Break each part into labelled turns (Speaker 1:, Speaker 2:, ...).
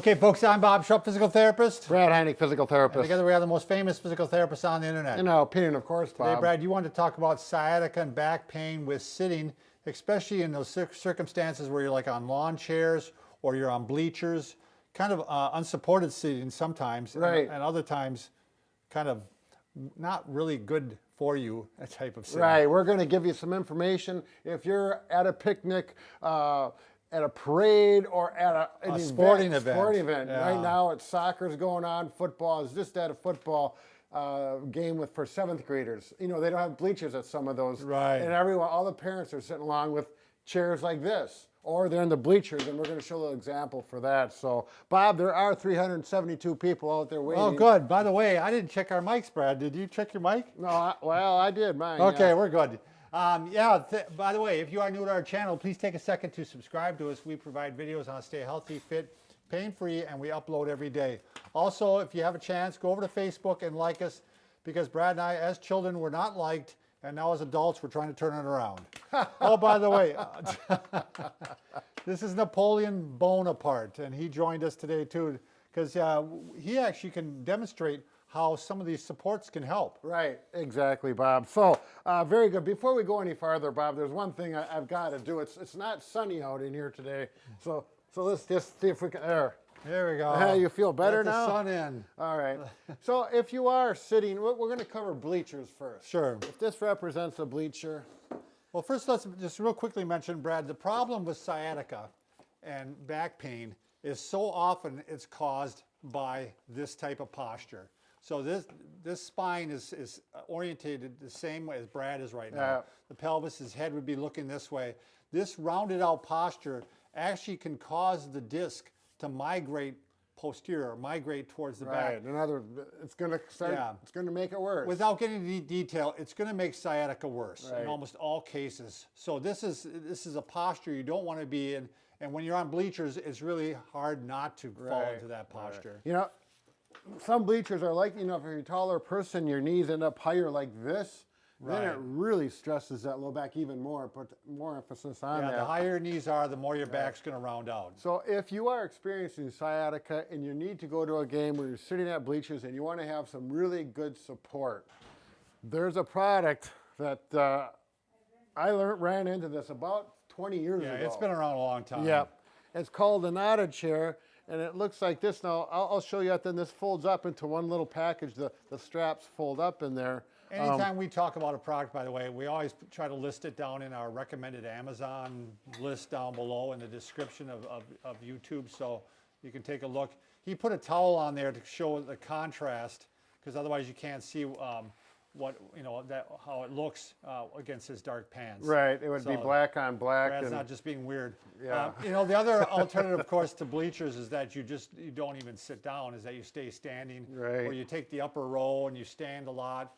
Speaker 1: Okay, folks, I'm Bob Schrupp, physical therapist.
Speaker 2: Brad Heineck, physical
Speaker 1: And
Speaker 2: therapist.
Speaker 1: together we are the most famous physical therapists on the internet.
Speaker 2: In our opinion, of course, Bob.
Speaker 1: Today, Brad, you want to talk about sciatica and back pain with sitting, especially in those circumstances where you're like on lawn chairs or you're on bleachers, kind of unsupported sitting sometimes,
Speaker 2: Right.
Speaker 1: and other times kind of not really good for you, a type of sitting.
Speaker 2: Right, we're going to give you some information. If you're at a picnic, at a parade, or at an
Speaker 1: sporting event.
Speaker 2: Yeah. Right now, it's soccer's going on, football is just at a football game for 7th graders. You know, they don't have bleachers at some of those.
Speaker 1: Right.
Speaker 2: And everyone, all the parents are sitting along with chairs like this, or they're in the bleachers, and we're going to show an example for that. So, Bob, there are 372 people out there waiting.
Speaker 1: Oh, good. By the way, I didn't check our mics, Brad. Did you check your mic?
Speaker 2: No, I did mine.
Speaker 1: Okay,
Speaker 2: yeah.
Speaker 1: we're good. By the way, if you are new to our channel, please take a second to subscribe to us. We provide videos on how to stay healthy, fit, pain-free, and we upload every day. Also, if you have a chance, go over to Facebook and like us, because Brad and I, as children, were not liked, and now as adults, we're trying to turn it around. Oh, by the way, this is Napoleon Bonaparte, and he joined us today too, because he actually can demonstrate how some of these supports can help.
Speaker 2: Right, exactly, Bob. So, very good. Before we go any farther, Bob, there's one thing I've got to do. It's not sunny out in here today, so let's just see if we can.
Speaker 1: There we go.
Speaker 2: You feel better now?
Speaker 1: Let the sun in.
Speaker 2: All right. So, if you are sitting, we're going to cover bleachers first.
Speaker 1: Sure.
Speaker 2: If this represents a bleacher.
Speaker 1: Well, first, let's just real quickly mention, Brad, the problem with sciatica and back pain is so often it's caused by this type of posture. So this spine is orientated the same way as Brad is right now.
Speaker 2: Yeah.
Speaker 1: The pelvis, his head would be looking this way. This rounded out posture actually can cause the disc to migrate posterior, migrate towards the back.
Speaker 2: Right. In other words, it's going to start.
Speaker 1: Yeah.
Speaker 2: It's going to make it worse.
Speaker 1: Without getting into detail, it's going to make sciatica worse
Speaker 2: Right.
Speaker 1: in almost all cases. So this is a posture you don't want to be in, and when you're on bleachers, it's really hard not to fall
Speaker 2: Right.
Speaker 1: into that posture.
Speaker 2: Right. You know, some bleachers are like, you know, if you're a taller person, your knees end up higher like this. Then
Speaker 1: Right.
Speaker 2: it really stresses that low back even more. Put more emphasis on
Speaker 1: Yeah,
Speaker 2: that.
Speaker 1: the higher your knees are, the more your back's going to round out.
Speaker 2: So if you are experiencing sciatica and you need to go to a game where you're sitting at bleachers and you want to have some really good support, there's a product that I ran into this about 20 years ago.
Speaker 1: Yeah, it's been around a long time.
Speaker 2: Yep. It's called a knotted chair, and it looks like this. Now, I'll show you it. Then this folds up into one little package. The straps fold up in there.
Speaker 1: Anytime we talk about a product, by the way, we always try to list it down in our recommended Amazon list down below in the description of YouTube, so you can take a look. He put a towel on there to show the contrast, because otherwise you can't see how it looks against his dark pants.
Speaker 2: Right. It would be black on black.
Speaker 1: Brad's
Speaker 2: and
Speaker 1: not just being weird.
Speaker 2: Yeah.
Speaker 1: The other alternative, of course, to bleachers is that you don't even sit down, is that you stay standing.
Speaker 2: Right.
Speaker 1: Or you take the upper row and you stand a lot.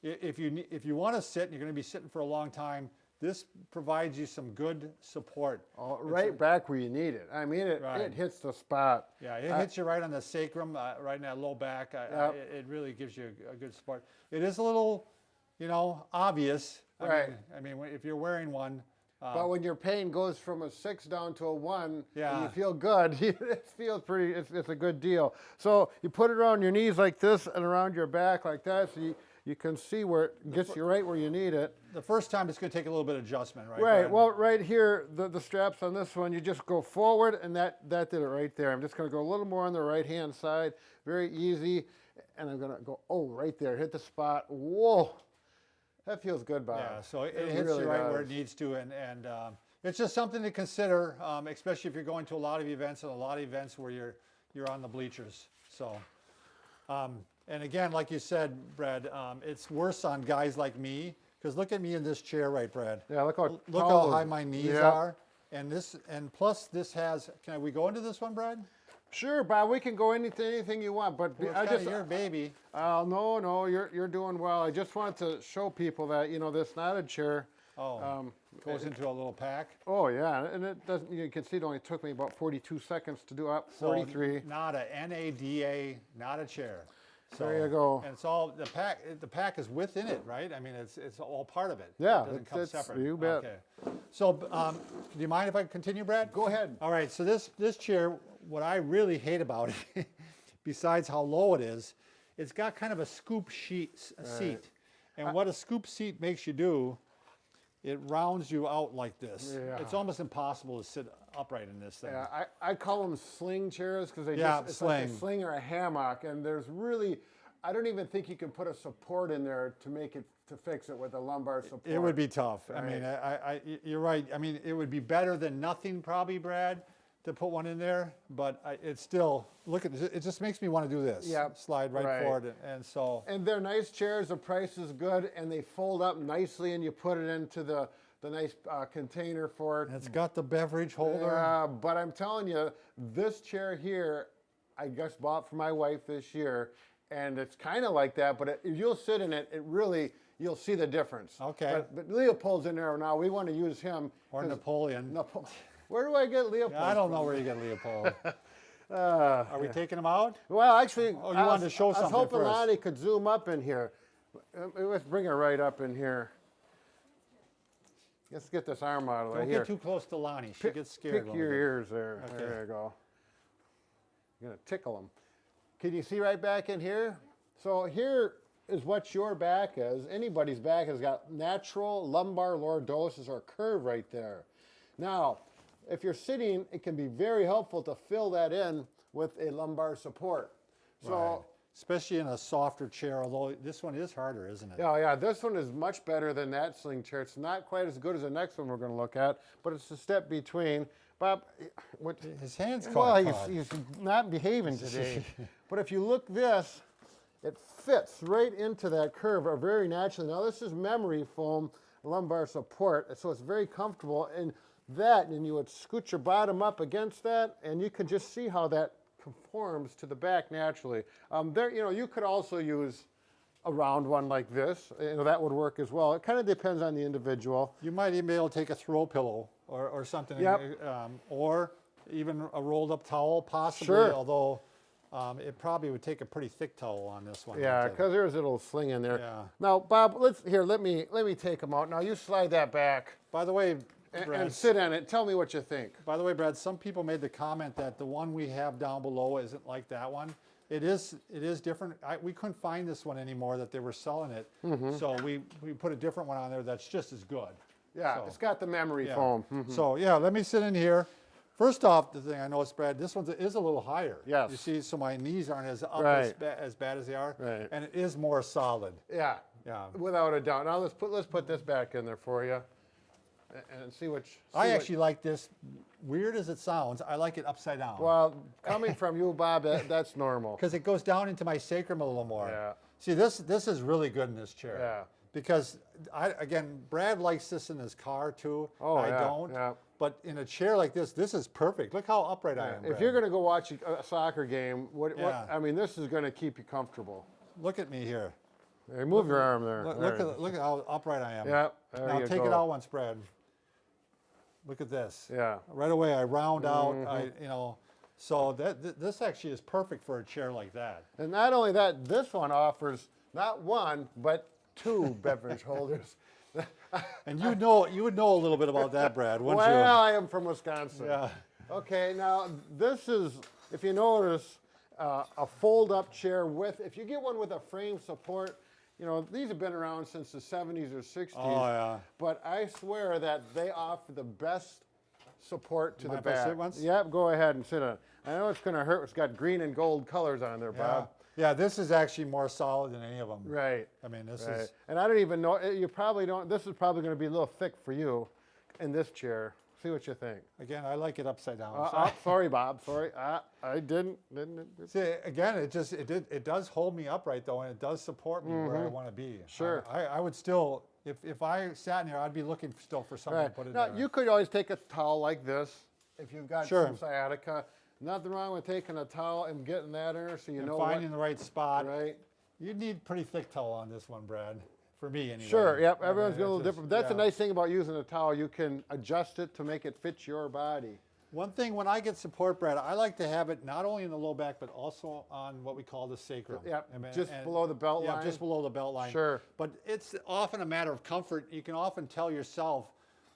Speaker 1: If you want to sit and you're going to be sitting for a long time, this provides you some good support.
Speaker 2: right back where you need it. I mean, it hits the spot.
Speaker 1: Yeah, it hits you right on the sacrum, right in that low back. It really gives you a good support. It is a little, obvious.
Speaker 2: Right.
Speaker 1: I mean, if you're wearing one.
Speaker 2: But when your pain goes from a 6 down to a 1,
Speaker 1: Yeah.
Speaker 2: and you feel good, it feels pretty, it's a good deal. So you put it around your knees like this and around your back like that, so you can see where it gets you right where you need it.
Speaker 1: The first time it's going to take a little bit of adjustment, right?
Speaker 2: Right,
Speaker 1: Brad?
Speaker 2: well, right here, the straps on this one, you just go forward, and that did it right there. I'm just going to go a little more on the right-hand side, very easy, and I'm going to go, right there, hit the spot. Whoa, that feels good, Bob.
Speaker 1: Yeah, so it hits
Speaker 2: really
Speaker 1: you right
Speaker 2: does.
Speaker 1: where it needs to, and it's just something to consider, especially if you're going to a lot of events and a lot of events where you're on the bleachers. So, and again, like you said, Brad, it's worse on guys like me, because look at me in this chair, right, Brad?
Speaker 2: Yeah, look how
Speaker 1: high my knees are, and plus this has. Can we go into this one, Brad?
Speaker 2: Sure, Bob, we can go into anything you want, but
Speaker 1: Well,
Speaker 2: I just
Speaker 1: your baby.
Speaker 2: no, you're doing well. I just wanted to show people that this knotted chair.
Speaker 1: Goes into a little pack.
Speaker 2: Oh yeah, and it doesn't. You can see it only took me about 42 seconds to do up. 43.
Speaker 1: So NADA, N-A-D-A, not a chair. So,
Speaker 2: there you go.
Speaker 1: And it's all the pack. The pack is within it, right? I mean, it's all part of it.
Speaker 2: Yeah,
Speaker 1: it doesn't come
Speaker 2: it's
Speaker 1: separate.
Speaker 2: you bet.
Speaker 1: Okay. So, do you mind if I continue, Brad?
Speaker 2: Go ahead.
Speaker 1: All right. So this chair, what I really hate about it, besides how low it is, it's got kind of a scoop seat. And what a scoop seat makes you do, it rounds you out like this.
Speaker 2: Yeah.
Speaker 1: It's almost impossible to sit upright in this thing.
Speaker 2: Yeah, I call them sling chairs because they it's like a sling or a hammock, and there's really, I don't even think you can put a support in there to fix it with a lumbar support.
Speaker 1: It would be tough.
Speaker 2: Right.
Speaker 1: I mean, you're right. I mean, it would be better than nothing probably, Brad, to put one in there, but it's still, look at this, it just makes me want to do this.
Speaker 2: Yep.
Speaker 1: Slide right forward, and so.
Speaker 2: And they're nice chairs, the price is good, and they fold up nicely, and you put it into the nice container for it.
Speaker 1: And it's got the beverage holder.
Speaker 2: Yeah, but I'm telling you, this chair here, I just bought for my wife this year, and it's kind of like that, but if you'll sit in it, you'll see the difference.
Speaker 1: Okay.
Speaker 2: But Leopold's in there now, we want to use him.
Speaker 1: Or Napoleon.
Speaker 2: Where do I get Leopold?
Speaker 1: I don't know where you get Leopold. Are we taking them out?
Speaker 2: Well, actually,
Speaker 1: you wanted to show something
Speaker 2: I was hoping
Speaker 1: first.
Speaker 2: Lonnie could zoom up in here. Let's bring her right up in here. Let's get this arm out of the way.
Speaker 1: Don't get too close to Lonnie. She gets scared.
Speaker 2: Pick your ears there.
Speaker 1: Okay.
Speaker 2: There you go. You're going to tickle them. Can you see right back in here? So here is what your back is. Anybody's back has got natural lumbar lordosis or curve right there. Now, if you're sitting, it can be very helpful to fill that in with a lumbar support. So,
Speaker 1: Right. Especially in a softer chair, although this one is harder, isn't it?
Speaker 2: yeah, this one is much better than that sling chair. It's not quite as good as the next one we're going to look at, but it's a step between. Bob,
Speaker 1: His hand's
Speaker 2: well,
Speaker 1: caught.
Speaker 2: he's not behaving today. But if you look this, it fits right into that curve very naturally. Now this is memory foam lumbar support, so it's very comfortable. And you would scoot your bottom up against that, and you can just see how that conforms to the back naturally. You could also use a round one like this. That would work as well. It kind of depends on the individual.
Speaker 1: You might even be able to take a throw pillow or something,
Speaker 2: Yep.
Speaker 1: or even a rolled up towel, possibly.
Speaker 2: Sure.
Speaker 1: Although it probably would take a pretty thick towel on this one.
Speaker 2: Yeah, because there's a little sling in there.
Speaker 1: Yeah.
Speaker 2: Now, Bob, let me take them out. Now you slide that back
Speaker 1: By the way,
Speaker 2: and
Speaker 1: Brad,
Speaker 2: sit on it. Tell me what you think.
Speaker 1: By the way, Brad, some people made the comment that the one we have down below isn't like that one. It is different. We couldn't find this one anymore that they were selling it, so we put a different one on there that's just as good.
Speaker 2: Yeah,
Speaker 1: So,
Speaker 2: it's got the memory
Speaker 1: yeah.
Speaker 2: foam.
Speaker 1: So yeah, let me sit in here. First off, the thing I noticed, Brad, this one is a little higher.
Speaker 2: Yes.
Speaker 1: You see, so my knees aren't as up
Speaker 2: Right.
Speaker 1: as bad as they are,
Speaker 2: Right.
Speaker 1: and it is more solid.
Speaker 2: Yeah,
Speaker 1: Yeah.
Speaker 2: without a doubt. Now let's put this back in there for you, and see what.
Speaker 1: I actually like this. Weird as it sounds, I like it upside down.
Speaker 2: Well, coming from you, Bob, that's normal.
Speaker 1: Because it goes down into my sacrum a little more.
Speaker 2: Yeah.
Speaker 1: See, this is really good in this chair.
Speaker 2: Yeah.
Speaker 1: Because again, Brad likes this in his car too.
Speaker 2: Oh,
Speaker 1: I
Speaker 2: yeah,
Speaker 1: don't.
Speaker 2: yeah.
Speaker 1: But in a chair like this is perfect. Look how upright I am.
Speaker 2: If
Speaker 1: Brad.
Speaker 2: you're going to go watch a soccer game,
Speaker 1: Yeah.
Speaker 2: I mean, this is going to keep you comfortable.
Speaker 1: Look at me here.
Speaker 2: Hey, move your arm there.
Speaker 1: Look at how upright I am.
Speaker 2: Yeah, there
Speaker 1: Now
Speaker 2: you
Speaker 1: take
Speaker 2: go.
Speaker 1: it out once, Brad. Look at this.
Speaker 2: Yeah.
Speaker 1: Right away I round out. So this actually is perfect for a chair like that.
Speaker 2: And not only that, this one offers not one, but two beverage holders.
Speaker 1: And you would know a little bit about that, Brad, wouldn't
Speaker 2: Well, I am from Wisconsin.
Speaker 1: you? Yeah.
Speaker 2: Okay, now this is, if you notice, a fold-up chair with, if you get one with a frame support, these have been around since the 70s or 60s.
Speaker 1: Oh, yeah.
Speaker 2: But I swear that they offer the best support to
Speaker 1: Mind
Speaker 2: the
Speaker 1: if I
Speaker 2: back.
Speaker 1: sit once?
Speaker 2: Yep, go ahead and sit on it. I know it's going to hurt. It's got green and gold colors on there, Bob.
Speaker 1: Yeah, this is actually more solid than any of them.
Speaker 2: Right.
Speaker 1: I mean, this
Speaker 2: Right.
Speaker 1: is.
Speaker 2: And I don't even know, you probably don't, this is probably going to be a little thick for you in this chair. See what you think.
Speaker 1: Again, I like it upside down.
Speaker 2: Sorry, Bob. Sorry. I didn't.
Speaker 1: See, again, it does hold me upright though, and it does support me where I want to be.
Speaker 2: Sure.
Speaker 1: I would still, if I sat in here, I'd be looking still for something to
Speaker 2: Right.
Speaker 1: put in
Speaker 2: Now,
Speaker 1: there.
Speaker 2: you could always take a towel like this if you've got
Speaker 1: Sure.
Speaker 2: some sciatica. Nothing wrong with taking a towel and getting that in there so you
Speaker 1: and
Speaker 2: know
Speaker 1: finding the right spot.
Speaker 2: Right.
Speaker 1: You'd need pretty thick towel on this one, Brad. For me, anyway.
Speaker 2: Sure. Yep.
Speaker 1: I mean,
Speaker 2: Everyone's got a
Speaker 1: it's
Speaker 2: little
Speaker 1: just-
Speaker 2: different. That's the
Speaker 1: yeah.
Speaker 2: nice thing about using a towel. You can adjust it to make it fit your body.
Speaker 1: One thing, when I get support, Brad, I like to have it not only in the low back, but also on what we call the sacrum.
Speaker 2: Yep,
Speaker 1: I mean,
Speaker 2: just below the belt
Speaker 1: yeah,
Speaker 2: line?
Speaker 1: just below the belt line.
Speaker 2: Sure.
Speaker 1: But it's often a matter of comfort. You can often tell yourself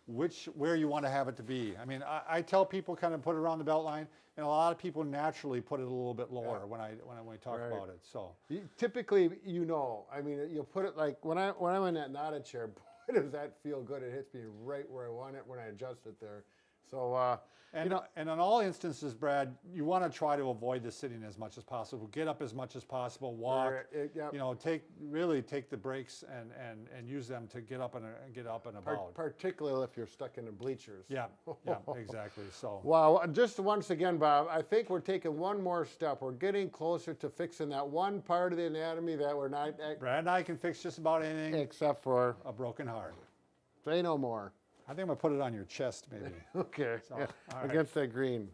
Speaker 1: where you want to have it to be. I mean, I tell people kind of put it around the belt line, and a lot of people naturally put it a little bit lower when we talk
Speaker 2: Right.
Speaker 1: about it. So
Speaker 2: Typically, I mean, you'll put it like when I'm in that Nada chair, boy, does that feel good. It hits me right where I want it when I adjust it there. So,
Speaker 1: and in all instances, Brad, you want to try to avoid the sitting as much as possible. Get up as much as possible. Walk.
Speaker 2: Yep.
Speaker 1: You know, take the breaks and use them to get up and about.
Speaker 2: Particularly if you're stuck in the bleachers.
Speaker 1: Yeah, exactly. So
Speaker 2: Wow, just once again, Bob, I think we're taking one more step. We're getting closer to fixing that one part of the anatomy that we're not.
Speaker 1: Brad and I can fix just about anything
Speaker 2: Except for,
Speaker 1: a broken heart.
Speaker 2: say no more.
Speaker 1: I think I'm gonna put it on your chest, maybe.
Speaker 2: Okay,
Speaker 1: So,
Speaker 2: yeah,
Speaker 1: all right.
Speaker 2: against that green.